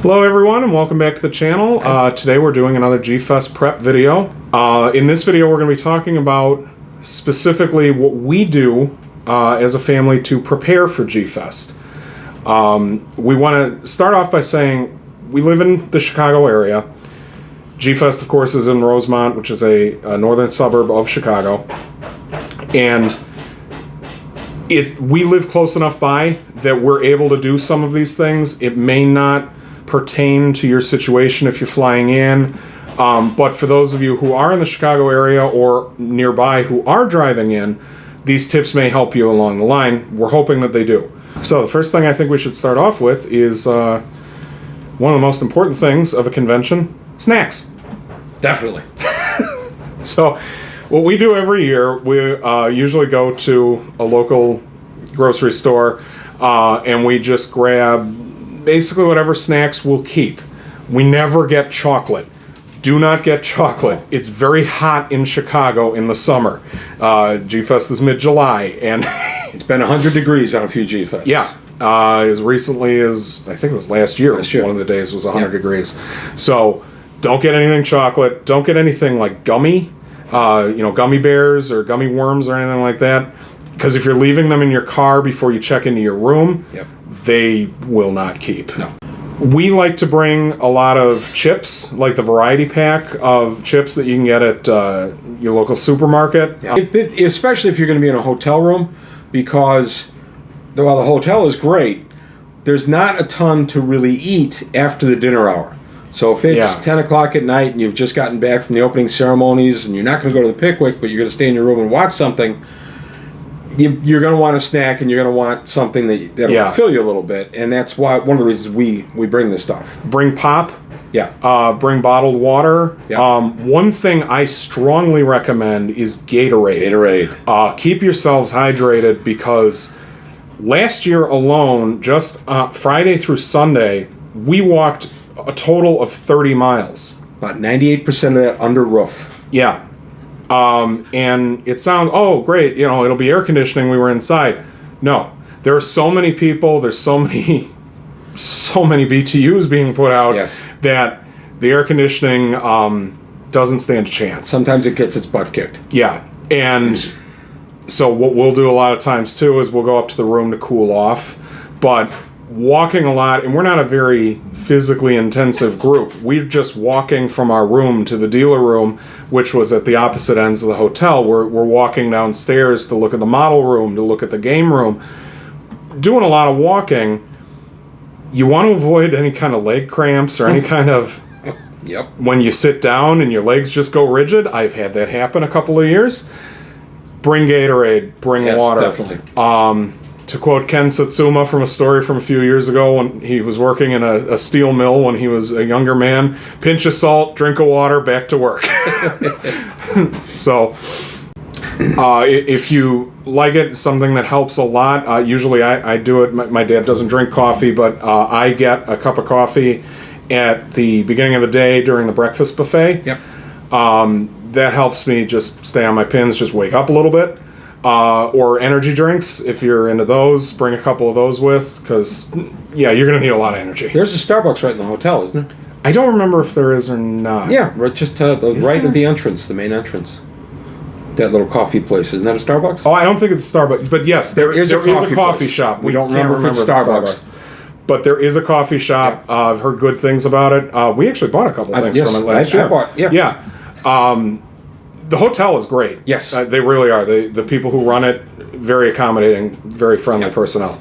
Hello everyone and welcome back to the channel. Today we're doing another G-Fest prep video. In this video we're going to be talking about specifically what we do as a family to prepare for G-Fest. We want to start off by saying we live in the Chicago area. G-Fest of course is in Rosemont, which is a northern suburb of Chicago. And we live close enough by that we're able to do some of these things. It may not pertain to your situation if you're flying in, but for those of you who are in the Chicago area or nearby who are driving in, these tips may help you along the line. We're hoping that they do. So the first thing I think we should start off with is one of the most important things of a convention: snacks. Definitely. So what we do every year, we usually go to a local grocery store and we just grab basically whatever snacks we'll keep. We never get chocolate. Do not get chocolate. It's very hot in Chicago in the summer. G-Fest is mid-July, and It's been 100 degrees on a few G-Fests. yeah, as recently as I think it was last year. One of the days was 100 degrees. So don't get anything chocolate. Don't get anything like gummy, gummy bears or gummy worms or anything like that. Because if you're leaving them in your car before you check into your room, they will not keep. No. We like to bring a lot of chips, like the variety pack of chips that you can get at your local supermarket. Especially if you're going to be in a hotel room, because while the hotel is great, there's not a ton to really eat after the dinner hour. So if it's 10 o'clock at night and you've just gotten back from the opening ceremonies and you're not going to go to the Pickwick, but you're going to stay in your room and watch something, you're going to want a snack and you're going to want something that'll fill you a little bit. And that's why one of the reasons we bring this stuff. Bring pop. Yeah. Bring bottled water. Yeah. One thing I strongly recommend is Gatorade. Keep yourselves hydrated, because last year alone, just Friday through Sunday, we walked a total of 30 miles. About 98% of that under roof. Yeah. And it sounds, oh, great, it'll be air conditioning. We were inside. No. There are so many people, there's so many BTUs being put out that the air conditioning doesn't stand a chance. Sometimes it gets its butt kicked. Yeah. And so what we'll do a lot of times too is we'll go up to the room to cool off. But walking a lot, and we're not a very physically intensive group. We're just walking from our room to the dealer room, which was at the opposite ends of the hotel. We're walking downstairs to look at the model room, to look at the game room. Doing a lot of walking, you want to avoid any kind of leg cramps or any kind of... When you sit down and your legs just go rigid. I've had that happen a couple of years. Bring Gatorade, bring water. Definitely. To quote Ken Satsuma from a story from a few years ago when he was working in a steel mill when he was a younger man, pinch of salt, drink of water, back to work. So if you like it, something that helps a lot, usually I do it. My dad doesn't drink coffee, but I get a cup of coffee at the beginning of the day during the breakfast buffet. That helps me just stay on my pins, just wake up a little bit. Or energy drinks, if you're into those, bring a couple of those with, because, you're going to need a lot of energy. There's a Starbucks right in the hotel, isn't there? I don't remember if there is or not. Yeah, right, just to the right of the entrance, the main entrance. That little coffee place, isn't that a Starbucks? Oh, I don't think it's a Starbucks, but yes, there is a coffee shop. We don't remember if it's Starbucks. But there is a coffee shop. Yeah. I've heard good things about it. We actually bought a couple of things from it last year. The hotel is great. Yes. They really are. The people who run it, very accommodating, very friendly personnel.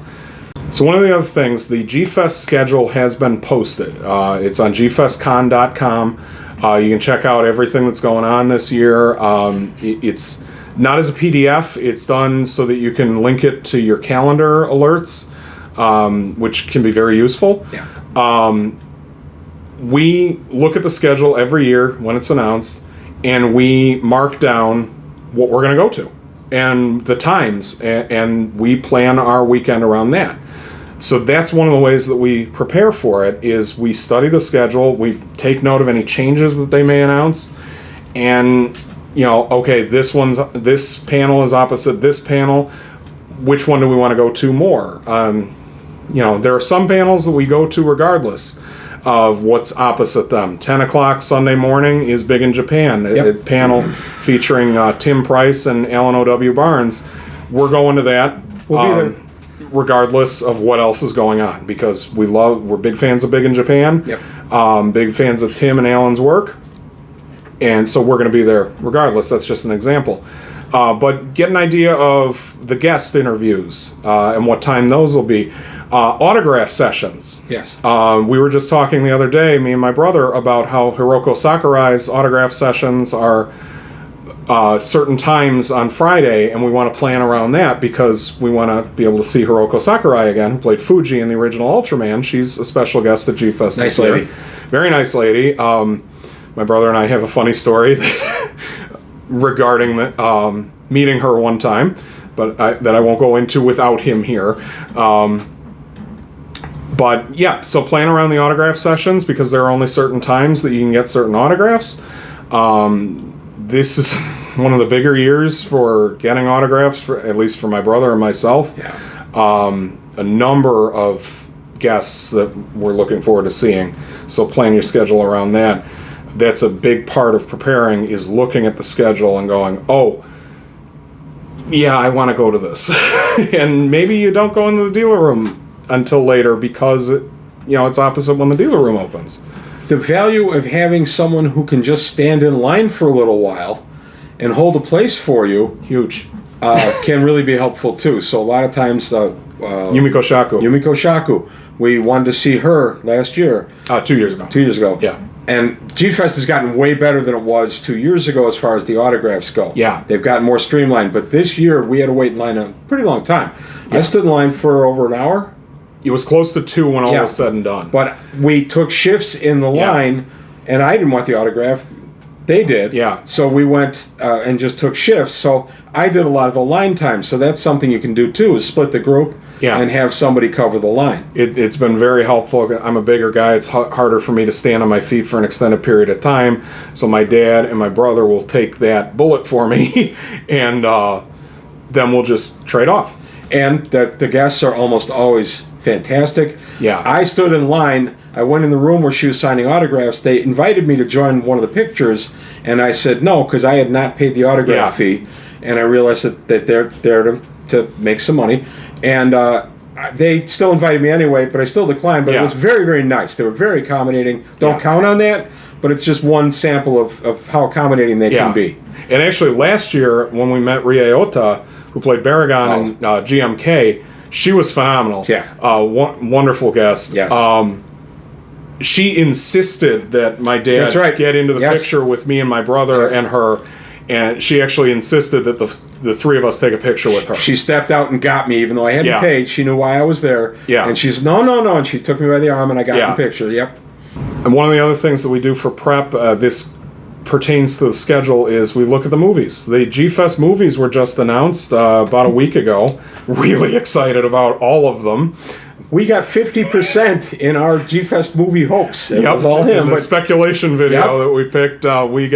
So one of the other things, the G-Fest schedule has been posted. It's on gfestcon.com. You can check out everything that's going on this year. It's not as a PDF. It's done so that you can link it to your calendar alerts, which can be very useful. Yeah. We look at the schedule every year when it's announced, and we mark down what we're going to go to and the times, and we plan our weekend around that. So that's one of the ways that we prepare for it, is we study the schedule, we take note of any changes that they may announce, and, this panel is opposite this panel. Which one do we want to go to more? There are some panels that we go to regardless. of what's opposite them. 10 o'clock Sunday morning is big in Japan. A panel featuring Tim Price and Alan O.W. Barnes. We're going to that. We'll be there. Regardless of what else is going on, because we're big fans of Big in Japan. Big fans of Tim and Alan's work. And so we're going to be there regardless. That's just an example. But get an idea of the guest interviews and what time those will be. Autograph sessions. Yes. We were just talking the other day, me and my brother, about how Hiroko Sakurai's autograph sessions are certain times on Friday, and we want to plan around that because we want to be able to see Hiroko Sakurai again, who played Fuji in the original Ultraman. She's a special guest at G-Fest this year. Lady. Very nice lady. My brother and I have a funny story regarding meeting her one time, but that I won't go into without him here. But yeah, so plan around the autograph sessions because there are only certain times that you can get certain autographs. This is one of the bigger years for getting autographs, at least for my brother and myself. A number of guests that we're looking forward to seeing. So plan your schedule around that. That's a big part of preparing, is looking at the schedule and going, oh, yeah, I want to go to this. And maybe you don't go into the dealer room until later because it's opposite when the dealer room opens. The value of having someone who can just stand in line for a little while and hold a place for you, huge, can really be helpful too. So a lot of times, Yumiko Shaku, we wanted to see her last year. 2 years ago. 2 years ago. Yeah. And G-Fest has gotten way better than it was 2 years ago as far as the autographs go. Yeah. They've gotten more streamlined. But this year, we had to wait in line a pretty long time. Yeah. I stood in line for over an hour. It was close to 2 when all was said and done. But we took shifts in the line, and I didn't want the autograph. They did. Yeah. So we went and just took shifts. So I did a lot of the line time. So that's something you can do too, is split the group and have somebody cover the line. It's been very helpful. I'm a bigger guy. It's harder for me to stand on my feet for an extended period of time. So my dad and my brother will take that bullet for me, and then we'll just trade off. And the guests are almost always fantastic. Yeah. I stood in line. I went in the room where she was signing autographs. They invited me to join one of the pictures, and I said no because I had not paid the autograph fee, and I realized that they're there to make some money, and they still invited me anyway, but I still declined. But it was very, very nice. They were very accommodating. Don't count on that, but it's just one sample of how accommodating they can be. And actually, last year when we met Rie Ota, who played Baragon in GMK, she was phenomenal. Yeah. Wonderful guest. Yes. She insisted that my dad get into the picture with me and my brother and her, and she actually insisted that the three of us take a picture with her. She stepped out and got me, even though I hadn't paid. She knew why I was there. Yeah. And she said, no, and she took me by the arm, and I got the picture. Yep. And one of the other things that we do for prep, this pertains to the schedule, is we look at the movies. The G-Fest movies were just announced about a week ago. Really excited about all of them. We got 50% in our G-Fest movie hopes. It was all him. In the speculation video that we picked, we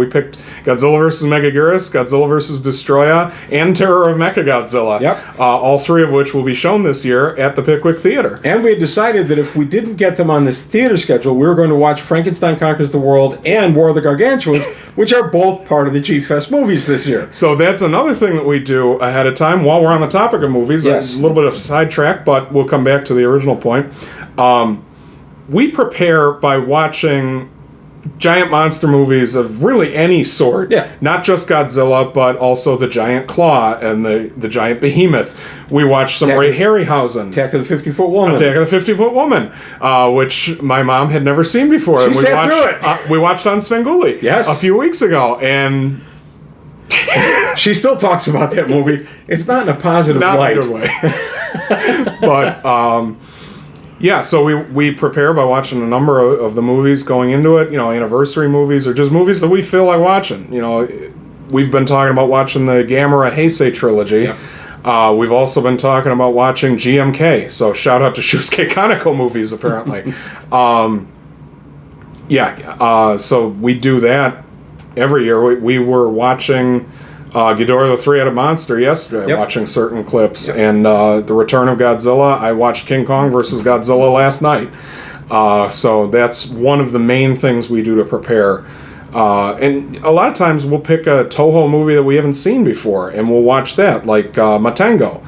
picked Godzilla vs. Megaguirus, Godzilla vs. Destroya, and Terror of Mechagodzilla. Yep. All three of which will be shown this year at the Pickwick Theater. And we had decided that if we didn't get them on this theater schedule, we were going to watch Frankenstein Conquers the World and War of the Gargantuans, which are both part of the G-Fest movies this year. So that's another thing that we do ahead of time while we're on the topic of movies. Yes. A little bit of sidetrack, but we'll come back to the original point. We prepare by watching giant monster movies of really any sort. Yeah. Not just Godzilla, but also the giant claw and the giant behemoth. We watch some Ray Harryhausen. Attack of the 50-Foot Woman. Attack of the 50-Foot Woman, which my mom had never seen before. She sat through it. We watched on Svengoolie a few weeks ago, and she still talks about that movie. It's not in a positive light. Not in a good way. But so we prepare by watching a number of the movies going into it, anniversary movies or just movies that we feel like watching. We've been talking about watching the Gamera Heisei trilogy. Yep. We've also been talking about watching GMK, so shout out to Shusuke Kaneko movies apparently. So we do that every year. We were watching Ghidorah the Three-Headed Monster yesterday, watching certain clips, and The Return of Godzilla. I watched King Kong versus Godzilla last night. So that's one of the main things we do to prepare. And a lot of times we'll pick a Toho movie that we haven't seen before, and we'll watch that, like Matango.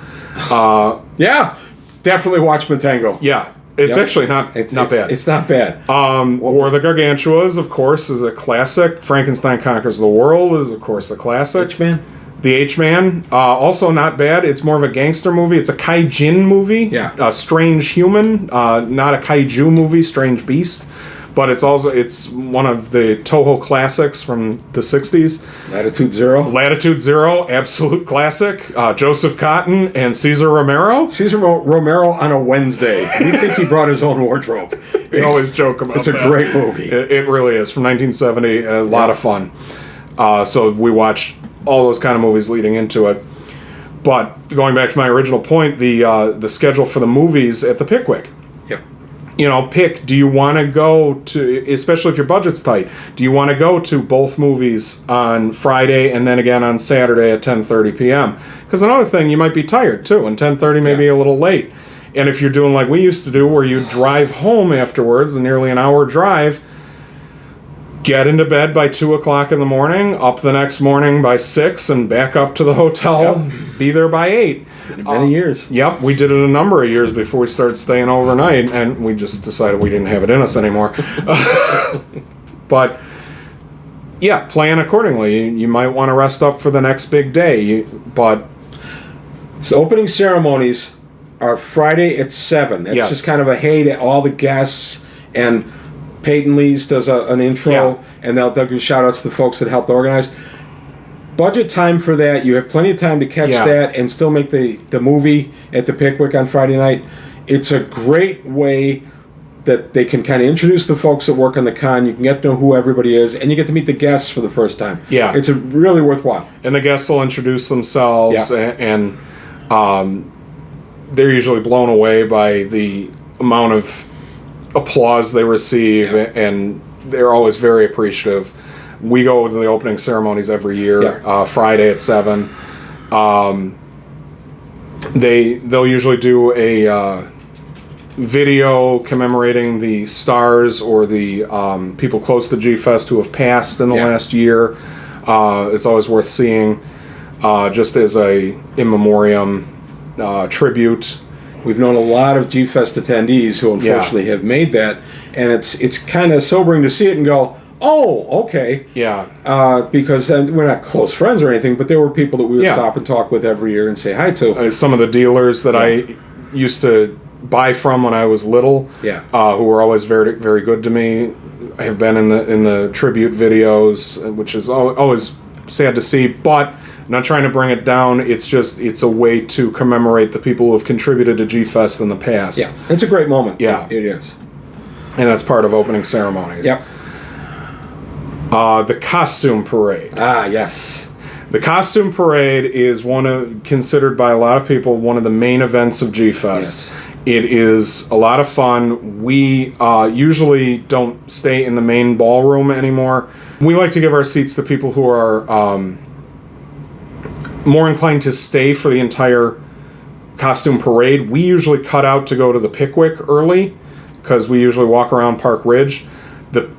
Yeah, definitely watch Matango. Yeah, it's actually not bad. It's not bad. War of the Gargantuas, of course, is a classic. Frankenstein Conquers the World is, of course, a classic. H-Man? The H-Man, also not bad. It's more of a gangster movie. It's a kaijin movie. Yeah. A strange human, not a kaiju movie, strange beast. But it's one of the Toho classics from the 60s. Latitude Zero? Latitude Zero, absolute classic. Joseph Cotton and Cesar Romero. Cesar Romero on a Wednesday. We think he brought his own wardrobe. We always joke about that. It's a great movie. It really is. From 1970, a lot of fun. So we watched all those kind of movies leading into it. But going back to my original point, the schedule for the movies at the Pickwick. Yep. Do you want to go to, especially if your budget's tight, do you want to go to both movies on Friday and then again on Saturday at 10:30 p.m.? Because another thing, you might be tired too, and 10:30 may be a little late. And if you're doing like we used to do, where you drive home afterwards, nearly an hour drive, get into bed by 2 o'clock in the morning, up the next morning by 6, and back up to the hotel, be there by 8. Many years. Yep, we did it a number of years before we started staying overnight, and we just decided we didn't have it in us anymore. But, yeah, plan accordingly. You might want to rest up for the next big day, So opening ceremonies are Friday at 7. That's just kind of a hey to all the guests, and Peyton Lees does an intro, and they'll give shout-outs to the folks that helped organize. Budget time for that. You have plenty of time to catch that and still make the movie at the Pickwick on Friday night. It's a great way that they can kind of introduce the folks that work on the con. You can get to know who everybody is, and you get to meet the guests for the first time. Yeah. It's really worthwhile. And the guests will introduce themselves, and they're usually blown away by the amount of applause they receive, and they're always very appreciative. We go to the opening ceremonies every year, Friday at 7. They'll usually do a video commemorating the stars or the people close to G-Fest who have passed in the last year. It's always worth seeing, just as a in memoriam tribute. We've known a lot of G-Fest attendees who unfortunately have made that, and it's kind of sobering to see it and go, oh, okay. Yeah. Because we're not close friends or anything, but there were people that we would stop and talk with every year and say hi to. Some of the dealers that I used to buy from when I was little, who were always very, very good to me, have been in the tribute videos, which is always sad to see, but I'm not trying to bring it down. It's a way to commemorate the people who have contributed to G-Fest in the past. Yeah, it's a great moment. Yeah. It is. And that's part of opening ceremonies. Yep. The costume parade. Ah, yes. The costume parade is considered by a lot of people one of the main events of G-Fest. Yes. It is a lot of fun. We usually don't stay in the main ballroom anymore. We like to give our seats to people who are more inclined to stay for the entire costume parade. We usually cut out to go to the Pickwick early because we usually walk around Park Ridge. The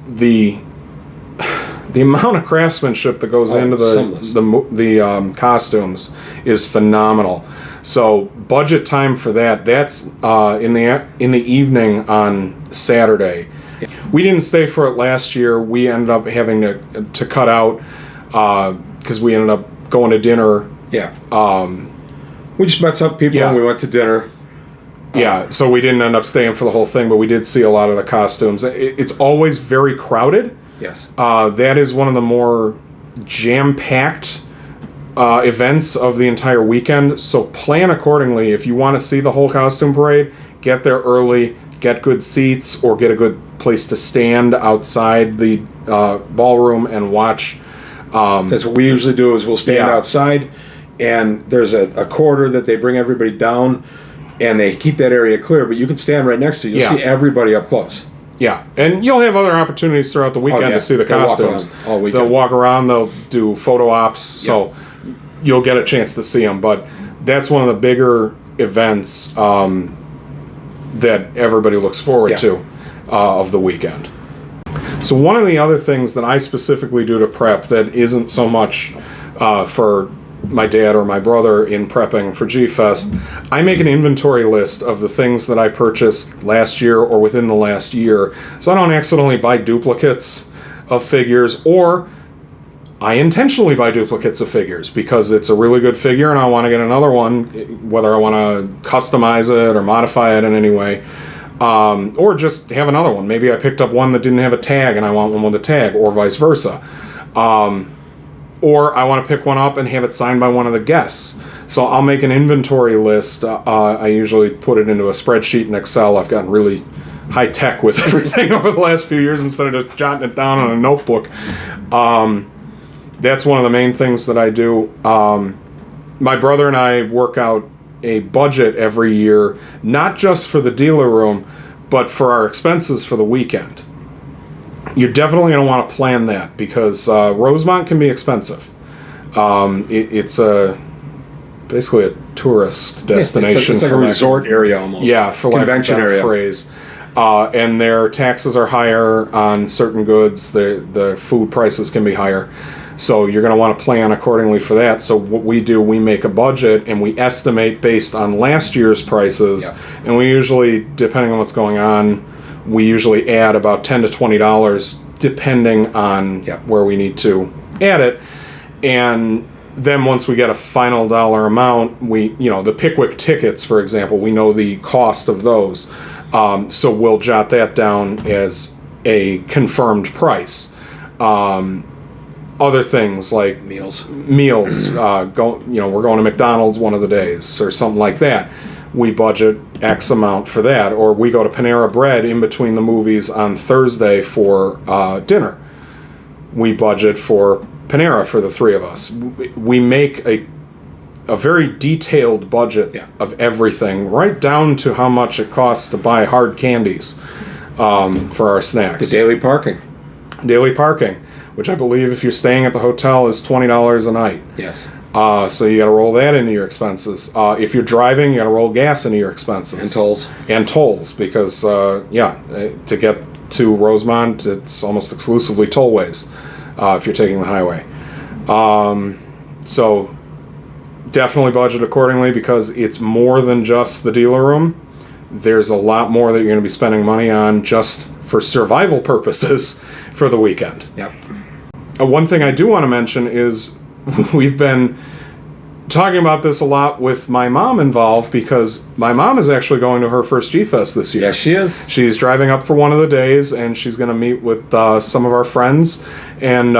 amount of craftsmanship that goes into the costumes is phenomenal. So budget time for that's in the evening on Saturday. We didn't stay for it last year. We ended up having to cut out because we ended up going to dinner. Yeah. We just met some people and we went to dinner. So we didn't end up staying for the whole thing, but we did see a lot of the costumes. It's always very crowded. Yes. That is one of the more jam-packed events of the entire weekend, so plan accordingly. If you want to see the whole costume parade, get there early, get good seats, or get a good place to stand outside the ballroom and watch. That's what we usually do, is we'll stand outside, and there's a corridor that they bring everybody down, and they keep that area clear, but you can stand right next to it. You'll see everybody up close. Yeah, and you'll have other opportunities throughout the weekend to see the costumes. They'll walk around, they'll do photo ops, so you'll get a chance to see them. But that's one of the bigger events that everybody looks forward to. of the weekend. So one of the other things that I specifically do to prep that isn't so much for my dad or my brother in prepping for G-Fest, I make an inventory list of the things that I purchased last year or within the last year, so I don't accidentally buy duplicates of figures, or I intentionally buy duplicates of figures because it's a really good figure and I want to get another one, whether I want to customize it or modify it in any way, or just have another one. Maybe I picked up one that didn't have a tag and I want one with a tag, or vice versa. Or I want to pick one up and have it signed by one of the guests. So I'll make an inventory list. I usually put it into a spreadsheet in Excel. I've gotten really high tech with everything over the last few years instead of just jotting it down on a notebook. That's one of the main things that I do. My brother and I work out a budget every year, not just for the dealer room, but for our expenses for the weekend. You're definitely going to want to plan that because Rosemont can be expensive. It's basically a tourist destination. It's like a resort area almost. Yeah, for convention lack of a better area. phrase. And their taxes are higher on certain goods. The food prices can be higher. So you're going to want to plan accordingly for that. So what we do, we make a budget and we estimate based on last year's prices. Yeah. And we usually, depending on what's going on, we usually add about $10 to $20 depending on where we need to add it. And then once we get a final dollar amount, the Pickwick tickets, for example, we know the cost of those. So we'll jot that down as a confirmed price. Other things like meals, we're going to McDonald's one of the days or something like that. We budget X amount for that, or we go to Panera Bread in between the movies on Thursday for dinner. We budget for Panera for the three of us. We make a very detailed budget of everything, right down to how much it costs to buy hard candies for our snacks. The daily parking. Daily parking, which I believe if you're staying at the hotel is $20 a night. Yes. So you got to roll that into your expenses. If you're driving, you got to roll gas into your expenses. And tolls, because to get to Rosemont, it's almost exclusively tollways if you're taking the highway. So definitely budget accordingly because it's more than just the dealer room. There's a lot more that you're going to be spending money on just for survival purposes for the weekend. Yep. One thing I do want to mention is we've been talking about this a lot with my mom involved because my mom is actually going to her first G-Fest this year. Yes, she is. She's driving up for one of the days, and she's going to meet with some of our friends, and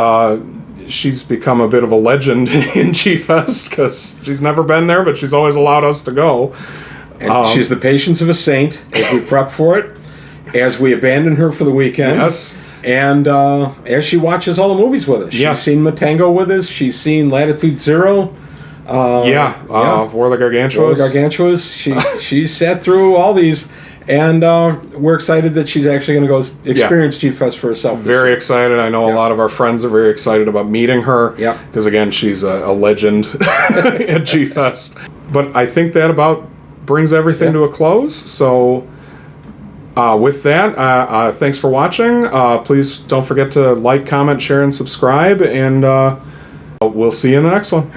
she's become a bit of a legend in G-Fest because she's never been there, but she's always allowed us to go. And she's the patience of a saint as we prep for it, as we abandon her for the weekend. Yes. And as she watches all the movies with us. She's seen Matango with us. She's seen Latitude Zero. War of the Gargantuas. War of the Gargantuas. She's sat through all these. And we're excited that she's actually going to go experience G-Fest for herself. Very excited. I know a lot of our friends are very excited about meeting her. Yeah. Because, again, she's a legend at G-Fest. But I think that about brings everything to a close. So with that, thanks for watching. Please don't forget to like, comment, share, and subscribe. And we'll see you in the next one.